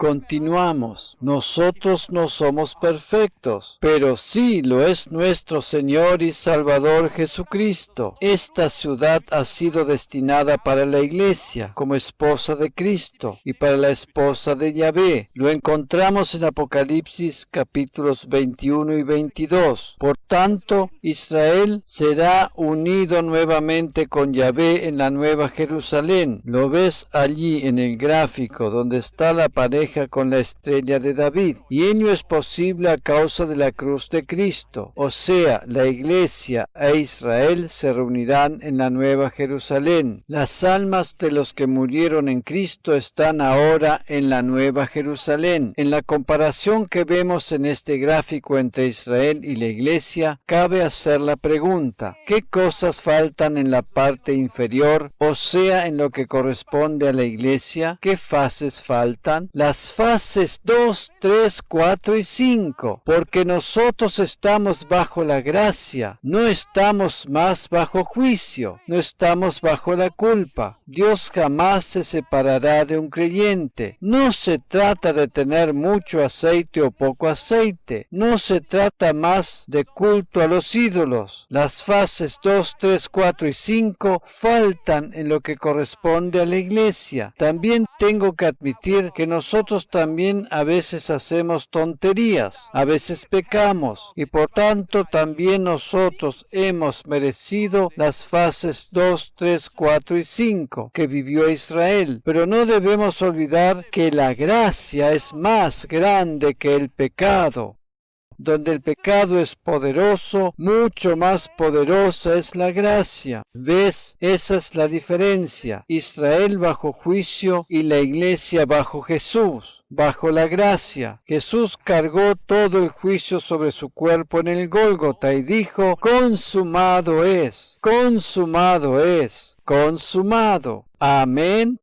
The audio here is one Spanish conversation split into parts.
Continuamos. Nosotros no somos perfectos, pero sí lo es nuestro Señor y Salvador Jesucristo. Esta ciudad ha sido destinada para la iglesia como esposa de Cristo y para la esposa de Yahvé. Lo encontramos en Apocalipsis capítulos 21 y 22. Por tanto, Israel será unido nuevamente con Yahvé en la Nueva Jerusalén. Lo ves allí en el gráfico donde está la pareja con la estrella de David, y ello es posible a causa de la cruz de Cristo. O sea, la iglesia e Israel se reunirán en la Nueva Jerusalén. Las almas de los que murieron en Cristo están ahora en la Nueva Jerusalén. En la comparación que vemos en este gráfico entre Israel y la iglesia, cabe hacer la pregunta: ¿qué cosas faltan en la parte inferior, o sea, en lo que corresponde a la iglesia? ¿Qué fases faltan? Las fases 2, 3, 4 y 5, porque nosotros estamos bajo la gracia, no estamos más bajo juicio, no estamos bajo la culpa. Dios jamás se separará de un creyente. No se trata de tener mucho aceite o poco aceite, no se trata más de culto a los ídolos. Las fases 2, 3, 4 y 5 faltan en lo que corresponde a la iglesia. También tengo que admitir que nosotros también a veces hacemos tonterías, a veces pecamos, y por tanto también nosotros hemos merecido las fases 2, 3, 4 y 5 que vivió Israel. Pero no debemos olvidar que la gracia es más grande que el pecado. Donde el pecado es poderoso, mucho más poderosa es la gracia. ¿Ves? Esa es la diferencia. Israel bajo juicio y la iglesia bajo Jesús, bajo la gracia. Jesús cargó todo el juicio sobre su cuerpo en el Gólgota y dijo: consumado es, consumado es, consumado. Amén.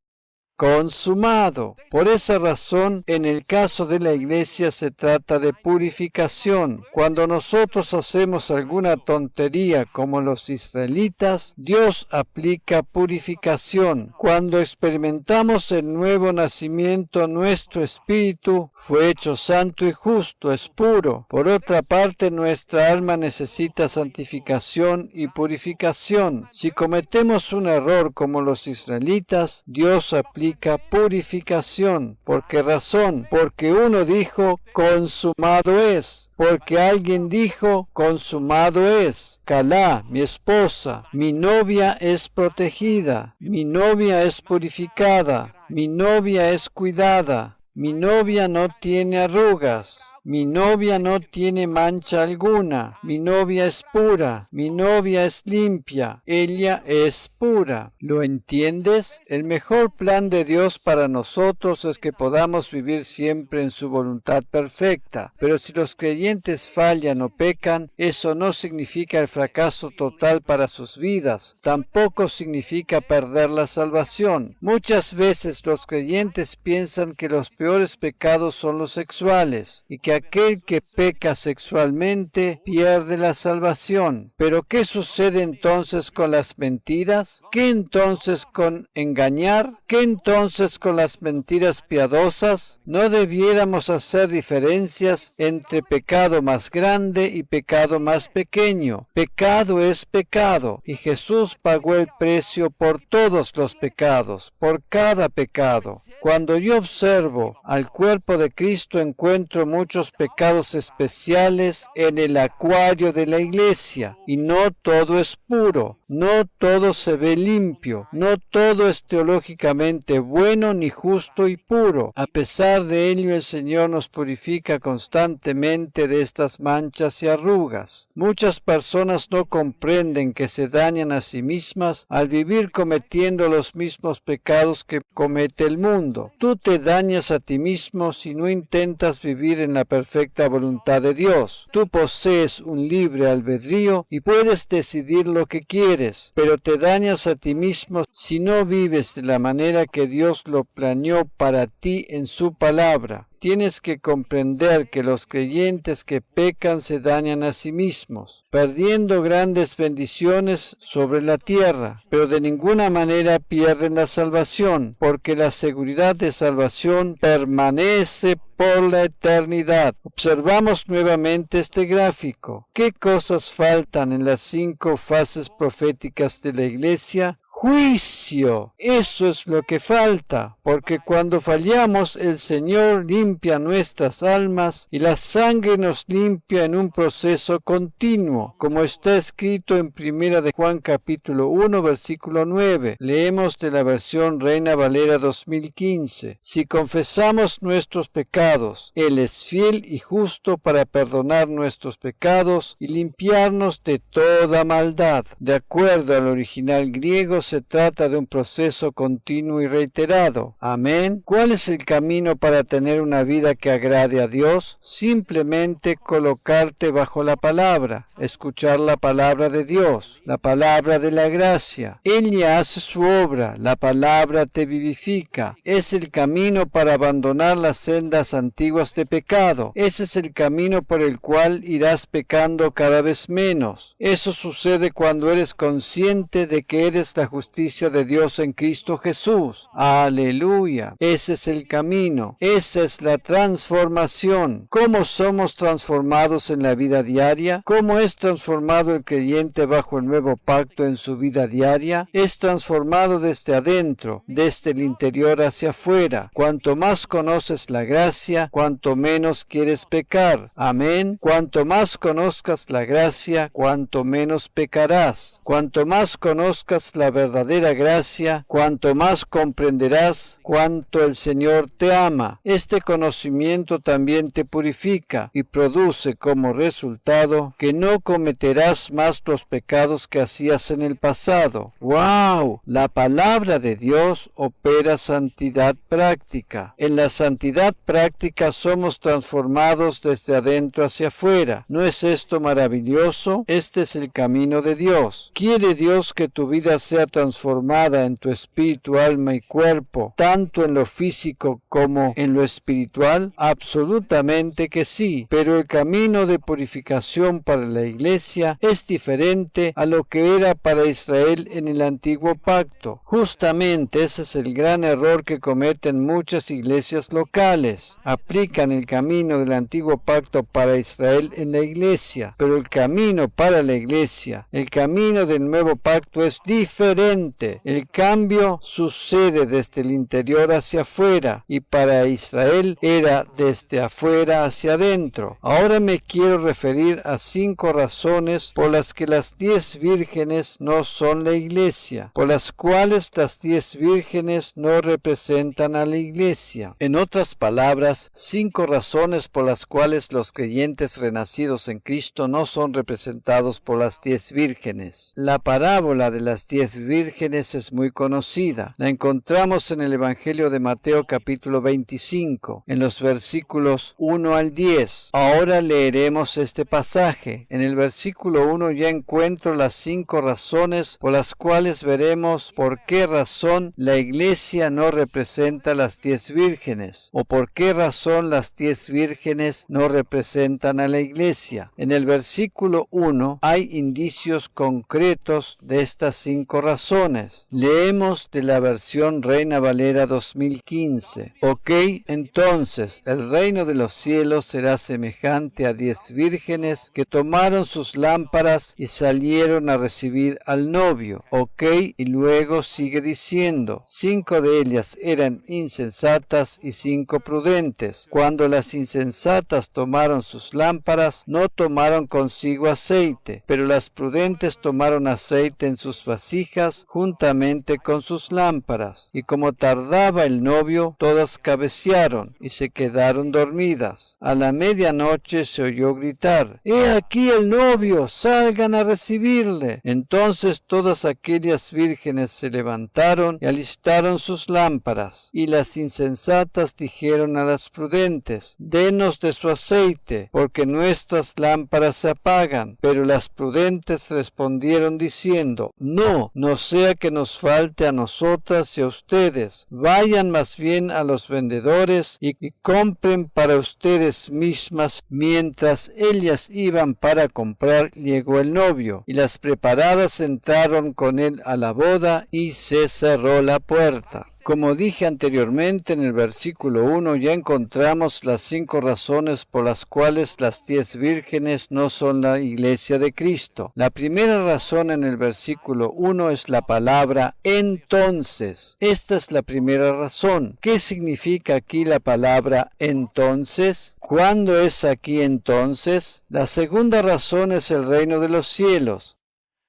Consumado. Por esa razón, en el caso de la iglesia se trata de purificación. Cuando nosotros hacemos alguna tontería como los israelitas, Dios aplica purificación. Cuando experimentamos el nuevo nacimiento, nuestro espíritu fue hecho santo y justo, es puro. Por otra parte, nuestra alma necesita santificación y purificación. Si cometemos un error como los israelitas, Dios aplica purificación. ¿Por qué razón? Porque uno dijo: consumado es. Porque alguien dijo: consumado es. Calá, mi esposa, mi novia es protegida, mi novia es purificada, mi novia es cuidada, mi novia no tiene arrugas. Mi novia no tiene mancha alguna, mi novia es pura, mi novia es limpia, ella es pura. ¿Lo entiendes? El mejor plan de Dios para nosotros es que podamos vivir siempre en su voluntad perfecta. Pero si los creyentes fallan o pecan, eso no significa el fracaso total para sus vidas, tampoco significa perder la salvación. Muchas veces los creyentes piensan que los peores pecados son los sexuales y que aquel que peca sexualmente pierde la salvación. Pero ¿qué sucede entonces con las mentiras? ¿Qué entonces con engañar? ¿Qué entonces con las mentiras piadosas? No debiéramos hacer diferencias entre pecado más grande y pecado más pequeño. Pecado es pecado, y Jesús pagó el precio por todos los pecados, por cada pecado. Cuando yo observo al cuerpo de Cristo, encuentro muchos pecados especiales en el acuario de la iglesia, y no todo es puro, no todo se ve limpio, no todo es teológicamente bueno ni justo y puro. A pesar de ello, el Señor nos purifica constantemente de estas manchas y arrugas. Muchas personas no comprenden que se dañan a sí mismas al vivir cometiendo los mismos pecados que comete el mundo. Tú te dañas a ti mismo si no intentas vivir en la perfecta voluntad de Dios. Tú posees un libre albedrío y puedes decidir lo que quieres, pero te dañas a ti mismo si no vives de la manera que Dios lo planeó para ti en su palabra. Tienes que comprender que los creyentes que pecan se dañan a sí mismos, perdiendo grandes bendiciones sobre la tierra, pero de ninguna manera pierden la salvación, porque la seguridad de salvación permanece por la eternidad. Observamos nuevamente este gráfico. ¿Qué cosas faltan en las 5 fases proféticas de la Iglesia? Juicio. Eso es lo que falta, porque cuando fallamos, el Señor limpia nuestras almas y la sangre nos limpia en un proceso continuo, como está escrito en 1 de Juan capítulo 1, versículo 9. Leemos de la versión Reina Valera 2015. Si confesamos nuestros pecados, Él es fiel y justo para perdonar nuestros pecados y limpiarnos de toda maldad. De acuerdo al original griego, se trata de un proceso continuo y reiterado. Amén. ¿Cuál es el camino para tener una vida que agrade a Dios? Simplemente colocarte bajo la palabra, escuchar la palabra de Dios, la palabra de la gracia. Ella hace su obra, la palabra te vivifica. Es el camino para abandonar las sendas antiguas de pecado. Ese es el camino por el cual irás pecando cada vez menos. Eso sucede cuando eres consciente de que eres la justicia de Dios en Cristo Jesús. Aleluya. Ese es el camino. Esa es la transformación. ¿Cómo somos transformados en la vida diaria? ¿Cómo es transformado el creyente bajo el nuevo pacto en su vida diaria? Es transformado desde adentro, desde el interior hacia afuera. Cuanto más conoces la gracia, cuanto menos quieres pecar. Amén. Cuanto más conozcas la gracia, cuanto menos pecarás. Cuanto más conozcas la verdadera gracia, cuanto más comprenderás cuánto el Señor te ama. Este conocimiento también te purifica y produce como resultado que no cometerás más los pecados que hacías en el pasado. ¡Wow! La palabra de Dios opera santidad práctica. En la santidad práctica somos transformados desde adentro hacia afuera. ¿No es esto maravilloso? Este es el camino de Dios. ¿Quiere Dios que tu vida sea transformada en tu espíritu, alma y cuerpo, tanto en lo físico como en lo espiritual? Absolutamente que sí, pero el camino de purificación para la Iglesia es diferente a lo que era para Israel en el antiguo pacto. Justamente ese es el gran error que cometen muchas iglesias locales. Aplican el camino del antiguo pacto para Israel en la Iglesia, pero el camino para la Iglesia, el camino del nuevo pacto es diferente. El cambio sucede desde el interior hacia afuera y para Israel era desde afuera hacia adentro. Ahora me quiero referir a 5 razones por las que las 10 vírgenes no son la Iglesia, por las cuales las 10 vírgenes no representan a la Iglesia. En otras palabras, 5 razones por las cuales los creyentes renacidos en Cristo no son representados por las 10 vírgenes. La parábola de las 10 vírgenes es muy conocida. La encontramos en el Evangelio de Mateo capítulo 25, en los versículos 1 al 10. Ahora leeremos este pasaje. En el versículo 1 ya encuentro las 5 razones por las cuales veremos por qué razón la Iglesia no representa las 10 vírgenes, o por qué razón las 10 vírgenes no representan a la Iglesia. En el versículo 1 hay indicios concretos de estas 5 razones. Leemos de la versión Reina Valera 2015. Ok, entonces, el reino de los cielos será semejante a 10 vírgenes que tomaron sus lámparas y salieron a recibir al novio. Ok, y luego sigue diciendo, 5 de ellas eran insensatas y 5 prudentes. Cuando las insensatas tomaron sus lámparas, no tomaron consigo aceite, pero las prudentes tomaron aceite en sus vasijas juntamente con sus lámparas. Y como tardaba el novio, todas cabecearon y se quedaron dormidas. A la medianoche se oyó gritar, «¡He aquí el novio! ¡Salgan a recibirle!». Entonces todas aquellas vírgenes se levantaron y alistaron sus lámparas. Y las insensatas dijeron a las prudentes, «Denos de su aceite, porque nuestras lámparas se apagan». Pero las prudentes respondieron diciendo, «No, nos sea que nos falte a nosotras y a ustedes. Vayan más bien a los vendedores y compren para ustedes mismas. Mientras ellas iban para comprar, llegó el novio, y las preparadas entraron con él a la boda y se cerró la puerta. Como dije anteriormente, en el versículo 1 ya encontramos las 5 razones por las cuales las 10 vírgenes no son la iglesia de Cristo. La primera razón en el versículo 1 es la palabra entonces. Esta es la primera razón. ¿Qué significa aquí la palabra entonces? ¿Cuándo es aquí entonces? La segunda razón es el reino de los cielos.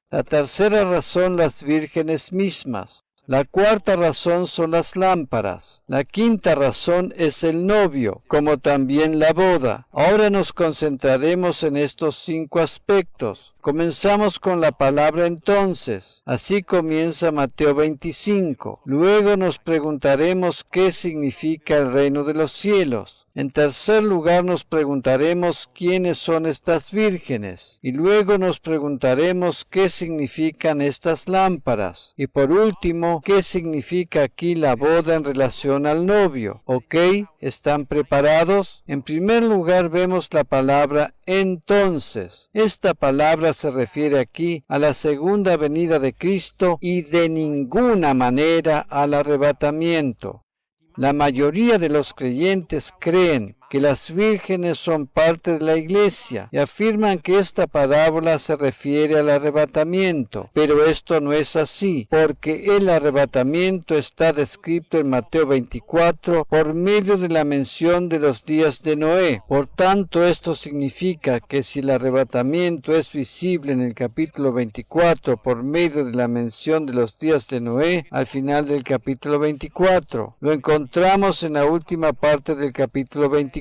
La tercera razón, las vírgenes mismas. La cuarta razón son las lámparas. La quinta razón es el novio, como también la boda. Ahora nos concentraremos en estos 5 aspectos. Comenzamos con la palabra entonces. Así comienza Mateo 25. Luego nos preguntaremos qué significa el reino de los cielos. En tercer lugar nos preguntaremos quiénes son estas vírgenes. Y luego nos preguntaremos qué significan estas lámparas. Y por último, qué significa aquí la boda en relación al novio. ¿Ok? ¿Están preparados? En primer lugar vemos la palabra entonces. Esta palabra se refiere aquí a la segunda venida de Cristo y de ninguna manera al arrebatamiento. La mayoría de los creyentes creen que las vírgenes son parte de la iglesia y afirman que esta parábola se refiere al arrebatamiento. Pero esto no es así, porque el arrebatamiento está descrito en Mateo 24 por medio de la mención de los días de Noé. Por tanto, esto significa que si el arrebatamiento es visible en el capítulo 24 por medio de la mención de los días de Noé, al final del capítulo 24, lo encontramos en la última parte del capítulo 24.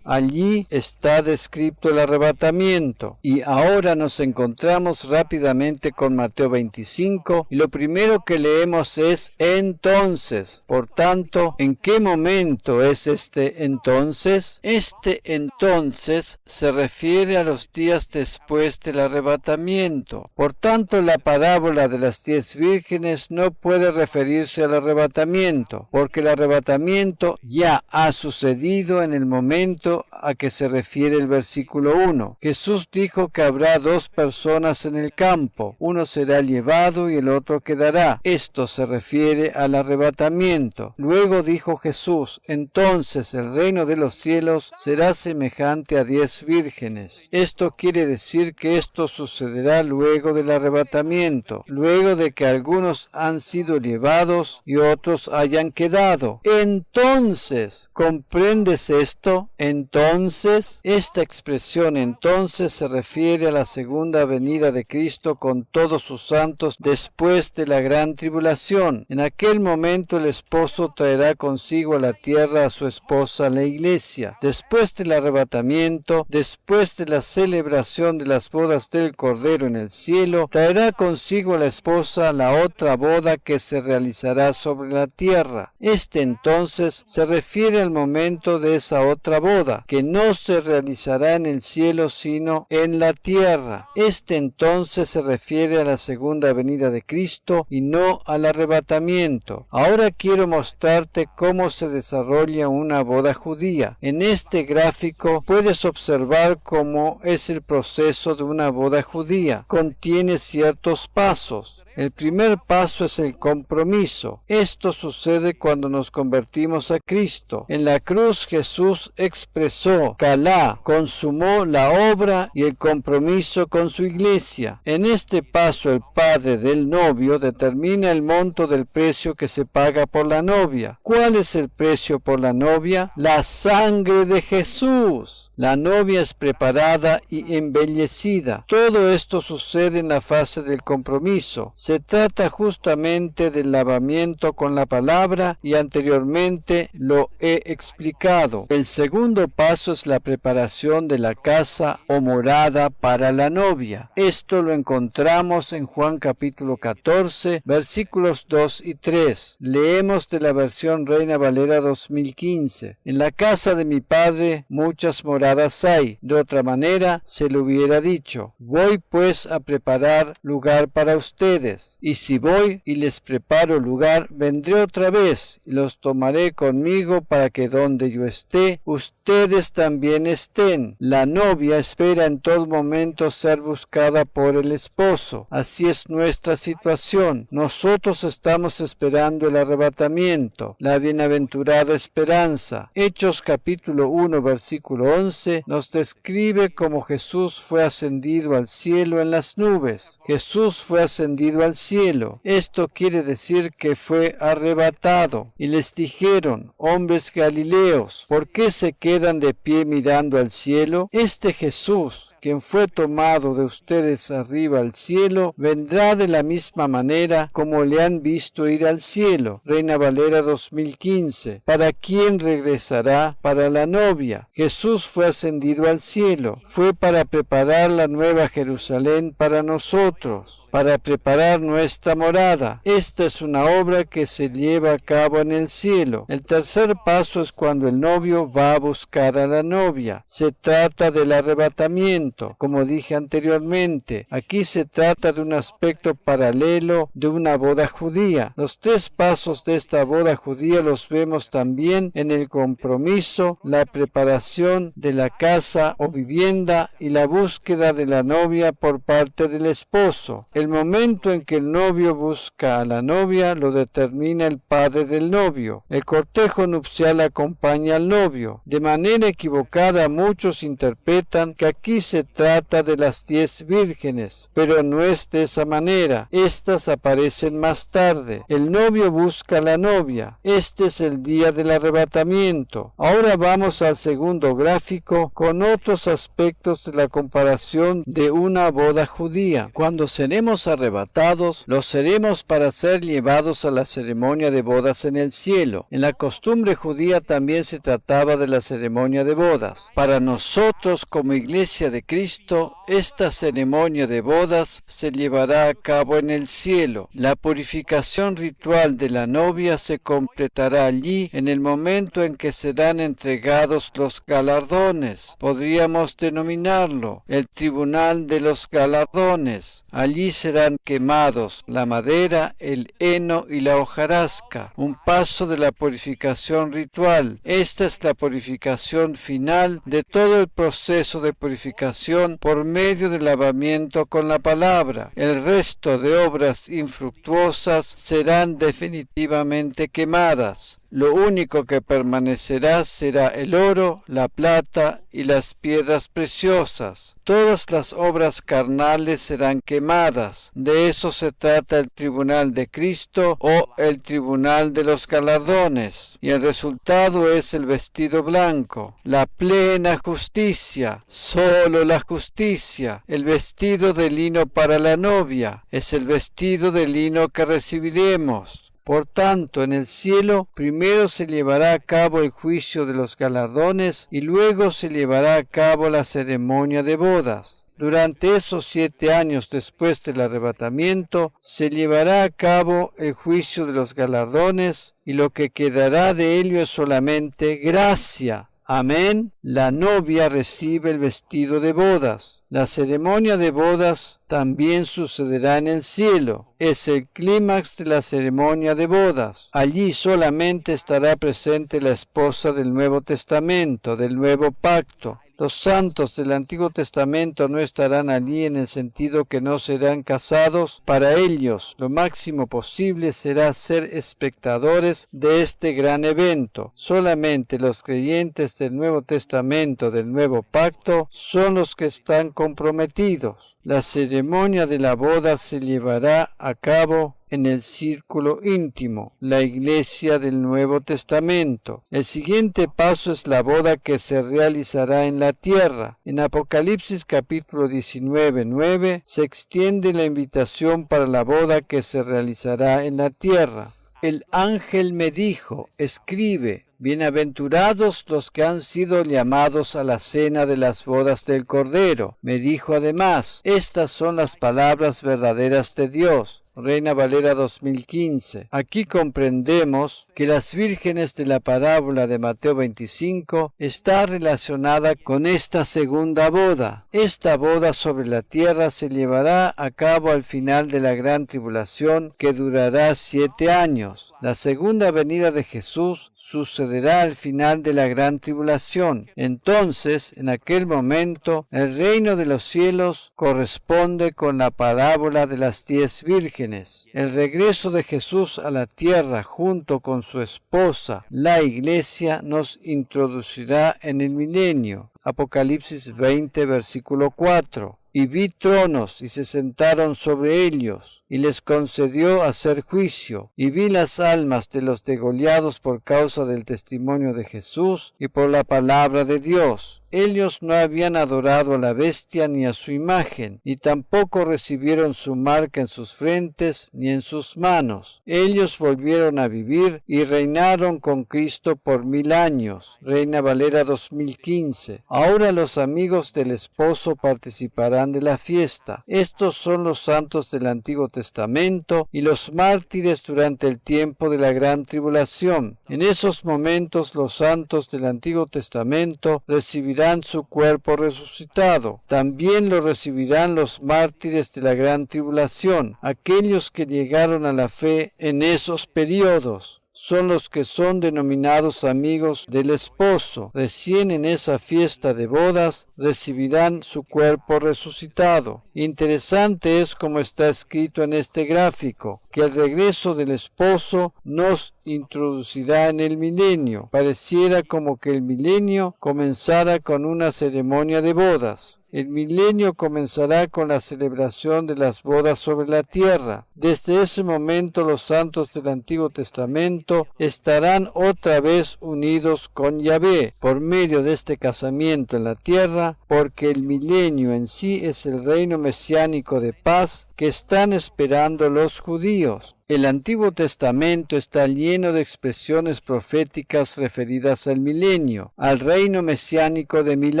Allí está descrito el arrebatamiento. Y ahora nos encontramos rápidamente con Mateo 25 y lo primero que leemos es entonces. Por tanto, ¿en qué momento es este entonces? Este entonces se refiere a los días después del arrebatamiento. Por tanto, la parábola de las 10 vírgenes no puede referirse al arrebatamiento, porque el arrebatamiento ya ha sucedido en el momento a que se refiere el versículo 1. Jesús dijo que habrá 2 personas en el campo, uno será llevado y el otro quedará. Esto se refiere al arrebatamiento. Luego dijo Jesús, entonces el reino de los cielos será semejante a 10 vírgenes. Esto quiere decir que esto sucederá luego del arrebatamiento, luego de que algunos han sido llevados y otros hayan quedado. Entonces, ¿comprendes esto? Entonces, esta expresión entonces se refiere a la segunda venida de Cristo con todos sus santos después de la gran tribulación. En aquel momento el esposo traerá consigo a la tierra a su esposa, la iglesia. Después del arrebatamiento, después de la celebración de las bodas del Cordero en el cielo, traerá consigo a la esposa la otra boda que se realizará sobre la tierra. Este entonces se refiere al momento de esa otra boda, que no se realizará en el cielo sino en la tierra. Este entonces se refiere a la segunda venida de Cristo y no al arrebatamiento. Ahora quiero mostrarte cómo se desarrolla una boda judía. En este gráfico puedes observar cómo es el proceso de una boda judía. Contiene ciertos pasos. El primer paso es el compromiso. Esto sucede cuando nos convertimos a Cristo. En la cruz Jesús expresó, calá, consumó la obra y el compromiso con su iglesia. En este paso el padre del novio determina el monto del precio que se paga por la novia. ¿Cuál es el precio por la novia? La sangre de Jesús. La novia es preparada y embellecida. Todo esto sucede en la fase del compromiso. Se trata justamente del lavamiento con la palabra y anteriormente lo he explicado. El segundo paso es la preparación de la casa o morada para la novia. Esto lo encontramos en Juan capítulo 14, versículos 2 y 3. Leemos de la versión Reina Valera 2015. En la casa de mi padre muchas moradas entradas hay. De otra manera, se le hubiera dicho: voy pues a preparar lugar para ustedes. Y si voy y les preparo lugar, vendré otra vez y los tomaré conmigo para que donde yo esté, ustedes también estén. La novia espera en todo momento ser buscada por el esposo. Así es nuestra situación. Nosotros estamos esperando el arrebatamiento, la bienaventurada esperanza. Hechos capítulo 1 versículo 11 nos describe cómo Jesús fue ascendido al cielo en las nubes. Jesús fue ascendido al cielo. Esto quiere decir que fue arrebatado. Y les dijeron: hombres galileos, ¿por qué se quedan de pie mirando al cielo? Este Jesús, quien fue tomado de ustedes arriba al cielo, vendrá de la misma manera como le han visto ir al cielo. Reina Valera 2015. ¿Para quién regresará? Para la novia. Jesús fue ascendido al cielo. Fue para preparar la nueva Jerusalén para nosotros, para preparar nuestra morada. Esta es una obra que se lleva a cabo en el cielo. El tercer paso es cuando el novio va a buscar a la novia. Se trata del arrebatamiento. Como dije anteriormente, aquí se trata de un aspecto paralelo de una boda judía. Los tres pasos de esta boda judía los vemos también en el compromiso, la preparación de la casa o vivienda y la búsqueda de la novia por parte del esposo. El momento en que el novio busca a la novia lo determina el padre del novio. El cortejo nupcial acompaña al novio. De manera equivocada, muchos interpretan que aquí se trata de las 10 vírgenes, pero no es de esa manera. Estas aparecen más tarde. El novio busca a la novia. Este es el día del arrebatamiento. Ahora vamos al segundo gráfico con otros aspectos de la comparación de una boda judía. Cuando seremos arrebatados, lo seremos para ser llevados a la ceremonia de bodas en el cielo. En la costumbre judía también se trataba de la ceremonia de bodas. Para nosotros, como Iglesia de Cristo, esta ceremonia de bodas se llevará a cabo en el cielo. La purificación ritual de la novia se completará allí en el momento en que serán entregados los galardones. Podríamos denominarlo el tribunal de los galardones. Allí serán quemados la madera, el heno y la hojarasca, un paso de la purificación ritual. Esta es la purificación final de todo el proceso de purificación por medio del lavamiento con la palabra. El resto de obras infructuosas serán definitivamente quemadas. Lo único que permanecerá será el oro, la plata y las piedras preciosas. Todas las obras carnales serán quemadas. De eso se trata el tribunal de Cristo o el tribunal de los galardones. Y el resultado es el vestido blanco, la plena justicia, solo la justicia. El vestido de lino para la novia es el vestido de lino que recibiremos. Por tanto, en el cielo primero se llevará a cabo el juicio de los galardones y luego se llevará a cabo la ceremonia de bodas. Durante esos 7 años después del arrebatamiento, se llevará a cabo el juicio de los galardones y lo que quedará de ello es solamente gracia. Amén. La novia recibe el vestido de bodas. La ceremonia de bodas también sucederá en el cielo. Es el clímax de la ceremonia de bodas. Allí solamente estará presente la esposa del Nuevo Testamento, del Nuevo Pacto. Los santos del Antiguo Testamento no estarán allí en el sentido que no serán casados. Para ellos, lo máximo posible será ser espectadores de este gran evento. Solamente los creyentes del Nuevo Testamento, del Nuevo Pacto, son los que están comprometidos. La ceremonia de la boda se llevará a cabo en el círculo íntimo, la iglesia del Nuevo Testamento. El siguiente paso es la boda que se realizará en la tierra. En Apocalipsis capítulo 19:9 se extiende la invitación para la boda que se realizará en la tierra. El ángel me dijo: escribe, bienaventurados los que han sido llamados a la cena de las bodas del Cordero. Me dijo además: estas son las palabras verdaderas de Dios. Reina Valera 2015. Aquí comprendemos que las vírgenes de la parábola de Mateo 25 está relacionada con esta segunda boda. Esta boda sobre la tierra se llevará a cabo al final de la gran tribulación, que durará 7 años. La segunda venida de Jesús sucederá al final de la gran tribulación. Entonces, en aquel momento, el reino de los cielos corresponde con la parábola de las 10 vírgenes. El regreso de Jesús a la tierra junto con su esposa, la Iglesia, nos introducirá en el milenio. Apocalipsis 20, versículo 4. Y vi tronos, y se sentaron sobre ellos, y les concedió hacer juicio. Y vi las almas de los degollados por causa del testimonio de Jesús y por la palabra de Dios. Ellos no habían adorado a la bestia ni a su imagen, ni tampoco recibieron su marca en sus frentes ni en sus manos. Ellos volvieron a vivir y reinaron con Cristo por 1000 años. Reina Valera 2015. Ahora los amigos del esposo participarán de la fiesta. Estos son los santos del Antiguo Testamento y los mártires durante el tiempo de la gran tribulación. En esos momentos los santos del Antiguo Testamento recibirán su cuerpo resucitado. También lo recibirán los mártires de la gran tribulación, aquellos que llegaron a la fe en esos periodos. Son los que son denominados amigos del esposo. Recién en esa fiesta de bodas recibirán su cuerpo resucitado. Interesante es como está escrito en este gráfico, que el regreso del esposo nos introducirá en el milenio. Pareciera como que el milenio comenzara con una ceremonia de bodas. El milenio comenzará con la celebración de las bodas sobre la tierra. Desde ese momento los santos del Antiguo Testamento estarán otra vez unidos con Yahvé por medio de este casamiento en la tierra, porque el milenio en sí es el reino mesiánico de paz que están esperando los judíos. El Antiguo Testamento está lleno de expresiones proféticas referidas al milenio, al reino mesiánico de 1000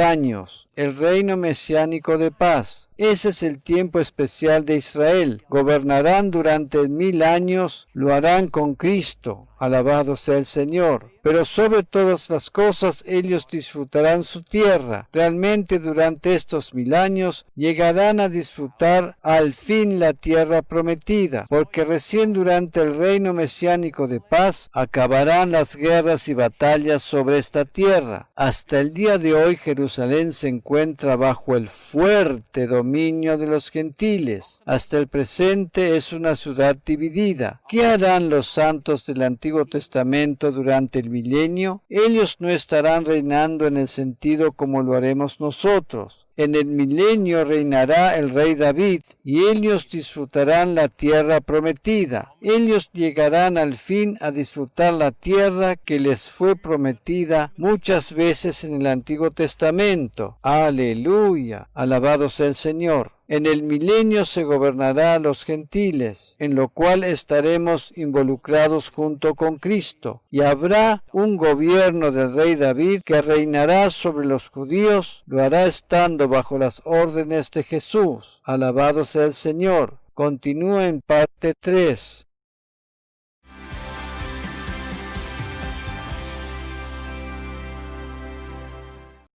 años, el reino mesiánico de paz. Ese es el tiempo especial de Israel. Gobernarán durante 1000 años, lo harán con Cristo. Alabado sea el Señor. Pero sobre todas las cosas ellos disfrutarán su tierra. Realmente durante estos 1000 años llegarán a disfrutar al fin la tierra prometida, porque recién durante el reino mesiánico de paz acabarán las guerras y batallas sobre esta tierra. Hasta el día de hoy Jerusalén se encuentra bajo el fuerte dominio de los gentiles. Hasta el presente es una ciudad dividida. ¿Qué harán los santos del Antiguo Testamento durante el milenio? Ellos no estarán reinando en el sentido como lo haremos nosotros. En el milenio reinará el rey David, y ellos disfrutarán la tierra prometida. Ellos llegarán al fin a disfrutar la tierra que les fue prometida muchas veces en el Antiguo Testamento. ¡Aleluya! Alabado sea el Señor. En el milenio se gobernará a los gentiles, en lo cual estaremos involucrados junto con Cristo. Y habrá un gobierno del rey David que reinará sobre los judíos, lo hará estando bajo las órdenes de Jesús. Alabado sea el Señor. Continúa en parte 3.